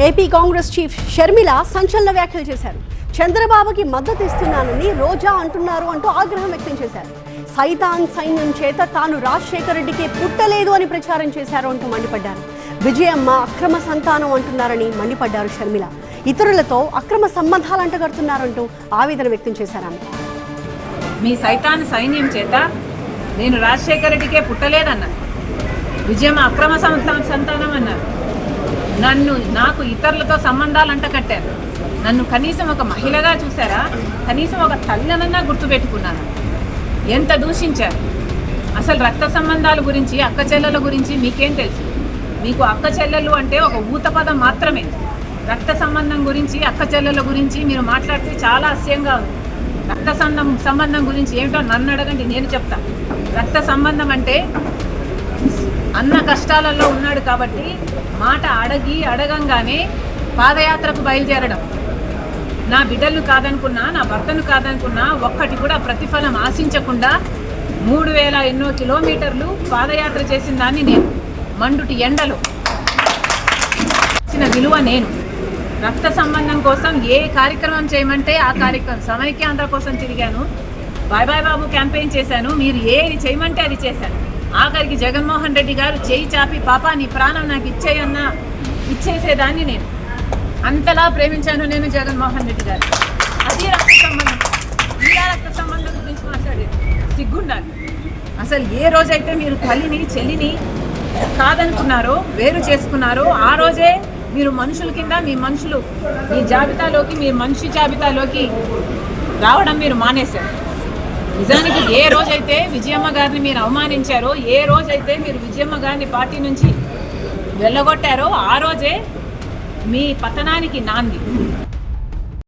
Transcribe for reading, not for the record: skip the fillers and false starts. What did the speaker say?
AP Congress chief Sharmila సంచలన వ్యాఖ్యలు చేశారు. చంద్రబాబుకి మద్దతు ఇస్తున్నానని రోజా అంటున్నారు అంటూ ఆగ్రహం వ్యక్తం చేశారు. సైతాన్ సైన్యం చేత తాను రాజశేఖర రెడ్డికి పుట్టలేదు అని ప్రచారం చేశారు అంటూ మండిపడ్డారు. విజయమ్మ అక్రమ సంతానం అంటున్నారని మండిపడ్డారు షర్మిల. ఇతరులతో అక్రమ సంబంధాలు అంటగడుతున్నారంటూ ఆవేదన వ్యక్తం చేశారు ఆమె. మీ సైతాన్ సైన్యం చేత నేను రాజశేఖర రెడ్డికే పుట్టలేదన్నారు. విజయమ్మ అక్రమ సంతానం అన్నారు. నాకు ఇతరులతో సంబంధాలు అంట కట్టారు. నన్ను కనీసం ఒక మహిళగా చూసారా? కనీసం ఒక తల్లనన్నా గుర్తుపెట్టుకున్నాను. ఎంత దూషించారు. అసలు రక్త సంబంధాల గురించి, అక్క చెల్లెల గురించి మీకేం తెలుసు? మీకు అక్క చెల్లెలు అంటే ఒక ఊత పదం మాత్రమే. రక్త సంబంధం గురించి, అక్క చెల్లెల గురించి మీరు మాట్లాడితే చాలా అసహ్యంగా ఉంది. రక్త సంబంధం గురించి ఏమిటో నన్ను అడగండి, నేను చెప్తాను. రక్త సంబంధం అంటే అన్న కష్టాలలో ఉన్నాడు కాబట్టి మాట అడగంగానే పాదయాత్రకు బయలుదేరడం. నా బిడ్డలను కాదనుకున్నా, నా భర్తను కాదనుకున్నా, ఒక్కటి కూడా ప్రతిఫలం ఆశించకుండా 3000 ఎన్నో కిలోమీటర్లు పాదయాత్ర చేసిన దాన్ని నేను. మండుటి ఎండలో ఇచ్చిన విలువ నేను. రక్త సంబంధం కోసం ఏ కార్యక్రమం చేయమంటే ఆ కార్యక్రమం. సమైక్యాంధ్ర కోసం తిరిగాను, బాయ్ బాయ్ బాబు క్యాంపెయిన్ చేశాను. మీరు ఏది చేయమంటే అది చేశాను. ఆఖరికి జగన్మోహన్ రెడ్డి గారు చేయి చాపి పాపా నీ ప్రాణం నాకు ఇచ్చేయన్నా ఇచ్చేసేదాన్ని నేను. అంతలా ప్రేమించాను నేను జగన్మోహన్ రెడ్డి గారు. అది రక్త సంబంధం. ఇలా రక్త సంబంధం గురించి మాట్లాడేది సిగ్గుండాలి. అసలు ఏ రోజైతే మీరు తల్లిని చెల్లిని కాదనుకున్నారో, వేరు చేసుకున్నారో, ఆ రోజే మీరు మనుషుల కింద మీ జాబితాలోకి, మీ మనిషి జాబితాలోకి రావడం మీరు మానేశారు. నిజానికి ఏ రోజైతే విజయమ్మ గారిని మీరు అవమానించారో, ఏ రోజైతే మీరు విజయమ్మ గారిని పార్టీ నుంచి వెళ్ళగొట్టారో, ఆ రోజే మీ పతనానికి నాంది.